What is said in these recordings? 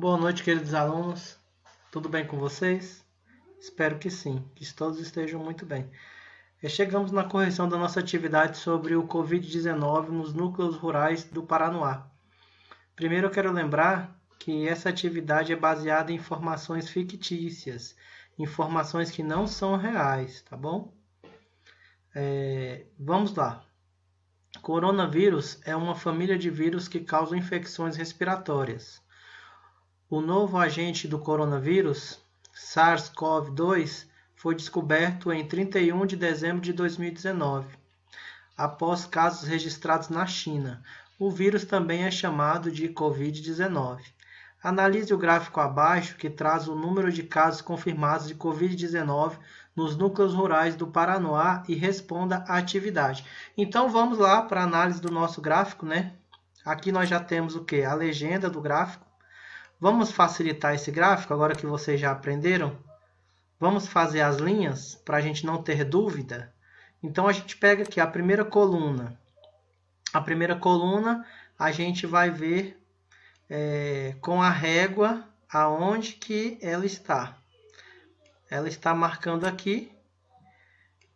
Boa noite, queridos alunos. Tudo bem com vocês? Espero que sim, que todos estejam muito bem. Chegamos na correção da nossa atividade sobre o Covid-19 nos núcleos rurais do Paranoá. Primeiro eu quero lembrar que essa atividade é baseada em informações fictícias, informações que não são reais, tá bom? Vamos lá. Coronavírus é uma família de vírus que causam infecções respiratórias. O novo agente do coronavírus, SARS-CoV-2, foi descoberto em 31 de dezembro de 2019, após casos registrados na China. O vírus também é chamado de Covid-19. Analise o gráfico abaixo, que traz o número de casos confirmados de Covid-19 nos núcleos rurais do Paranoá e responda à atividade. Então vamos lá para a análise do nosso gráfico, né? Aqui nós já temos o quê? A legenda do gráfico. Vamos facilitar esse gráfico, agora que vocês já aprenderam? Vamos fazer as linhas para a gente não ter dúvida? Então, a gente pega aqui a primeira coluna. A primeira coluna a gente vai ver com a régua aonde que ela está. Ela está marcando aqui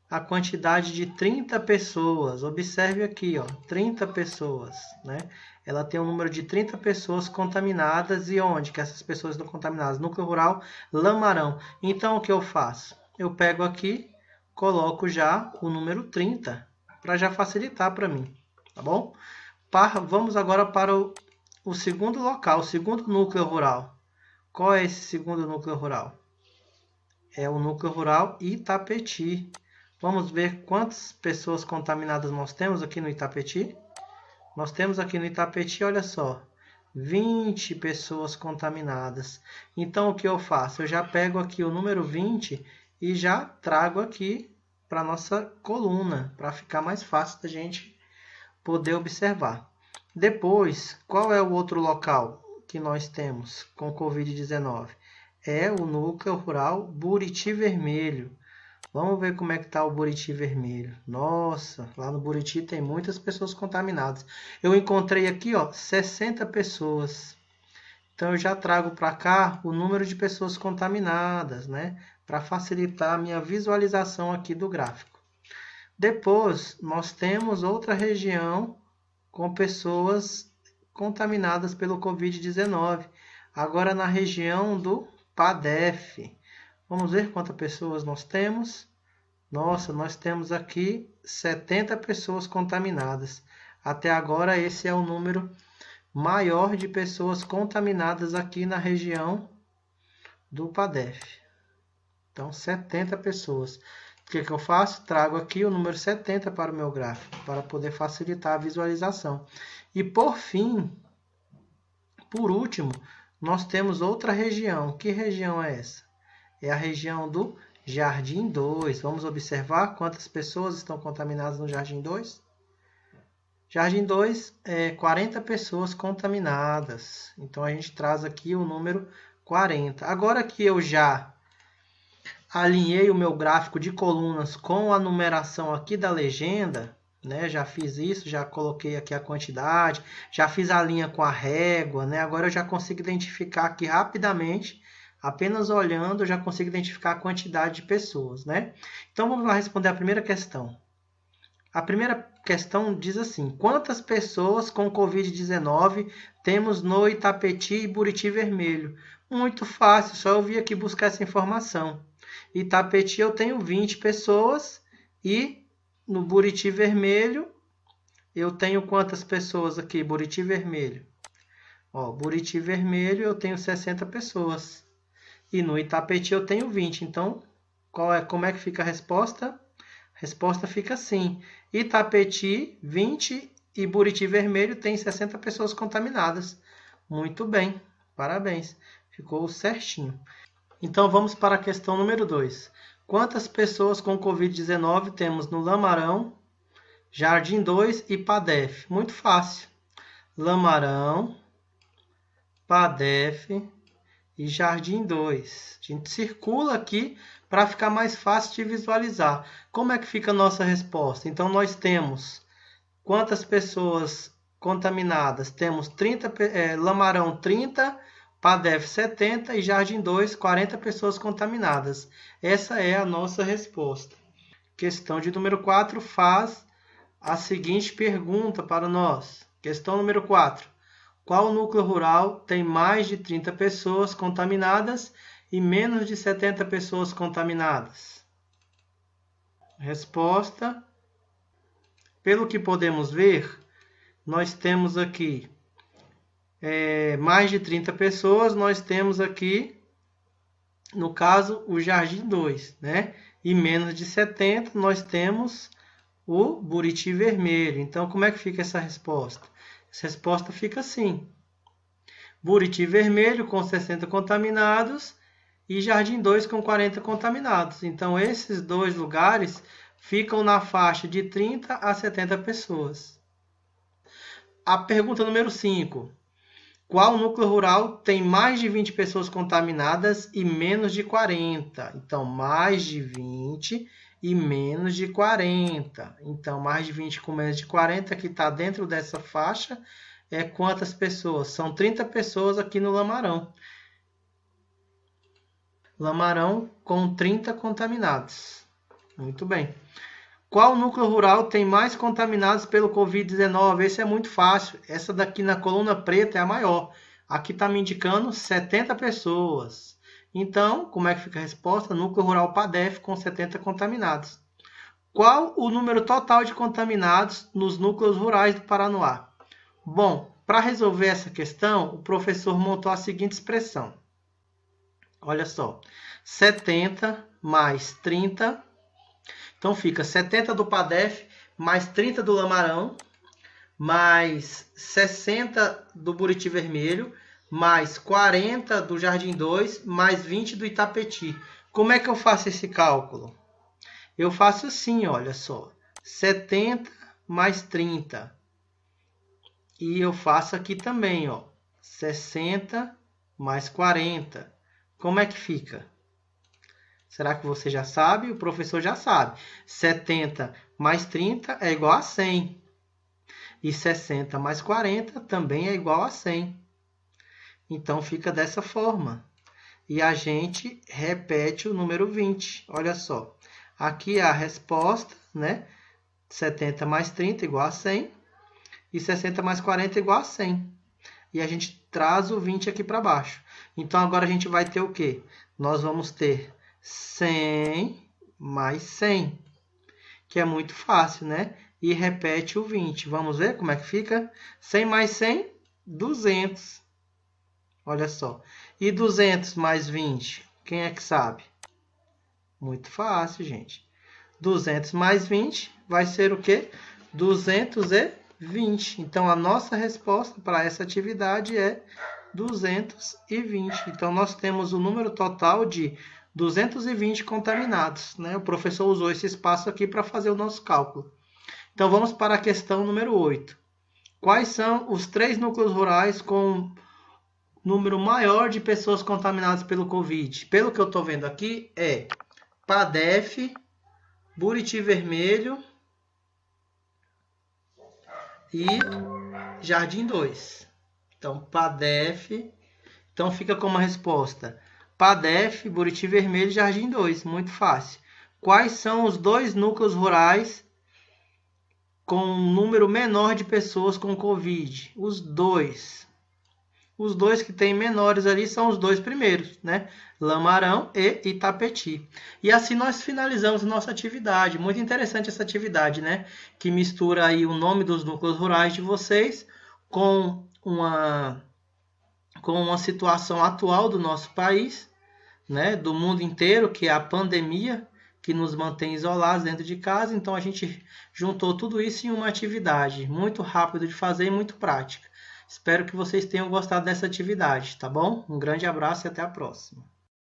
a quantidade de 30 pessoas. Observe aqui, ó, 30 pessoas, né? Ela tem um número de 30 pessoas contaminadas. E onde que essas pessoas estão contaminadas? Núcleo rural Lamarão. Então, o que eu faço? Eu pego aqui, coloco já o número 30, para já facilitar para mim, tá bom? Vamos agora para o segundo local, o segundo núcleo rural. Qual é esse segundo núcleo rural? É o núcleo rural Itapetí. Vamos ver quantas pessoas contaminadas nós temos aqui no Itapetí. Nós temos aqui no Itapetí, olha só, 20 pessoas contaminadas. Então, o que eu faço? Eu já pego aqui o número 20 e já trago aqui para a nossa coluna, para ficar mais fácil da gente poder observar. Depois, qual é o outro local que nós temos com Covid-19? É o núcleo rural Buriti Vermelho. Vamos ver como é que está o Buriti Vermelho. Nossa, lá no Buriti tem muitas pessoas contaminadas. Eu encontrei aqui, ó, 60 pessoas. Então, eu já trago para cá o número de pessoas contaminadas, né? Para facilitar a minha visualização aqui do gráfico. Depois, nós temos outra região com pessoas contaminadas pelo Covid-19. Agora, na região do PADEF. Vamos ver quantas pessoas nós temos. Nossa, nós temos aqui 70 pessoas contaminadas. Até agora, esse é o número maior de pessoas contaminadas aqui na região do PADEF. Então, 70 pessoas. O que eu faço? Trago aqui o número 70 para o meu gráfico, para poder facilitar a visualização. E, por fim, por último, nós temos outra região. Que região é essa? É a região do Jardim 2. Vamos observar quantas pessoas estão contaminadas no Jardim 2? Jardim 2 é 40 pessoas contaminadas. Então, a gente traz aqui o número 40. Agora que eu já alinhei o meu gráfico de colunas com a numeração aqui da legenda, né? Já fiz isso, já coloquei aqui a quantidade, já fiz a linha com a régua, né? Agora eu já consigo identificar aqui rapidamente. Apenas olhando, eu já consigo identificar a quantidade de pessoas, né? Então, vamos lá responder a primeira questão. A primeira questão diz assim: quantas pessoas com Covid-19 temos no Itapetí e Buriti Vermelho? Muito fácil, só eu vir aqui buscar essa informação. Itapetí eu tenho 20 pessoas e no Buriti Vermelho eu tenho quantas pessoas aqui? Buriti Vermelho. Ó, Buriti Vermelho eu tenho 60 pessoas. E no Itapetí eu tenho 20. Então, como é que fica a resposta? A resposta fica assim. Itapetí, 20 e Buriti Vermelho tem 60 pessoas contaminadas. Muito bem, parabéns. Ficou certinho. Então, vamos para a questão número 2. Quantas pessoas com Covid-19 temos no Lamarão, Jardim 2 e PADEF? Muito fácil. Lamarão, PADEF e Jardim 2. A gente circula aqui para ficar mais fácil de visualizar. Como é que fica a nossa resposta? Então, nós temos quantas pessoas contaminadas? Temos 30, Lamarão 30, PADEF 70 e Jardim 2, 40 pessoas contaminadas. Essa é a nossa resposta. Questão de número 4 faz a seguinte pergunta para nós. Questão número 4. Qual núcleo rural tem mais de 30 pessoas contaminadas e menos de 70 pessoas contaminadas? Resposta. Pelo que podemos ver, nós temos aqui mais de 30 pessoas, nós temos aqui, no caso, o Jardim 2, né? E menos de 70, nós temos o Buriti Vermelho. Então, como é que fica essa resposta? Essa resposta fica assim. Buriti Vermelho com 60 contaminados e Jardim 2 com 40 contaminados. Então, esses dois lugares ficam na faixa de 30 a 70 pessoas. A pergunta número 5. Qual núcleo rural tem mais de 20 pessoas contaminadas e menos de 40? Então, mais de 20 e menos de 40. Então, mais de 20 com menos de 40, que está dentro dessa faixa, é quantas pessoas? São 30 pessoas aqui no Lamarão. Lamarão com 30 contaminados. Muito bem. Qual núcleo rural tem mais contaminados pelo Covid-19? Esse é muito fácil. Essa daqui na coluna preta é a maior. Aqui está me indicando 70 pessoas. Então, como é que fica a resposta? Núcleo rural PADEF com 70 contaminados. Qual o número total de contaminados nos núcleos rurais do Paranoá? Bom, para resolver essa questão, o professor montou a seguinte expressão. Olha só. 70 mais 30... Então, fica 70 do PADEF, mais 30 do Lamarão, mais 60 do Buriti Vermelho, mais 40 do Jardim 2, mais 20 do Itapetí. Como é que eu faço esse cálculo? Eu faço assim, olha só. 70 mais 30. E eu faço aqui também, ó. 60 mais 40. Como é que fica? Será que você já sabe? O professor já sabe. 70 mais 30 é igual a 100. E 60 mais 40 também é igual a 100. Então, fica dessa forma. E a gente repete o número 20. Olha só. Aqui é a resposta, né? 70 mais 30 igual a 100. E 60 mais 40 igual a 100. E a gente traz o 20 aqui para baixo. Então, agora a gente vai ter o quê? Nós vamos ter 100 mais 100, que é muito fácil, né? E repete o 20. Vamos ver como é que fica? 100 mais 100, 200. Olha só. E 200 mais 20, quem é que sabe? Muito fácil, gente. 200 mais 20 vai ser o quê? 220. Então, a nossa resposta para essa atividade é 220. Então, nós temos o número total de 220 contaminados, né? O professor usou esse espaço aqui para fazer o nosso cálculo. Então, vamos para a questão número 8. Quais são os 3 núcleos rurais com número maior de pessoas contaminadas pelo Covid? Pelo que eu estou vendo aqui, é PADEF, Buriti Vermelho e Jardim 2. Então, PADEF. Então, fica como a resposta PADEF, Buriti Vermelho e Jardim 2. Muito fácil. Quais são os 2 núcleos rurais com um número menor de pessoas com Covid? Os 2. Os 2 que tem menores ali são os 2 primeiros, né? Lamarão e Itapetí. E assim nós finalizamos a nossa atividade. Muito interessante essa atividade, né? Que mistura aí o nome dos núcleos rurais de vocês com uma situação atual do nosso país, né, do mundo inteiro, que é a pandemia, que nos mantém isolados dentro de casa. Então, a gente juntou tudo isso em uma atividade muito rápida de fazer e muito prática. Espero que vocês tenham gostado dessa atividade, tá bom? Um grande abraço e até a próxima.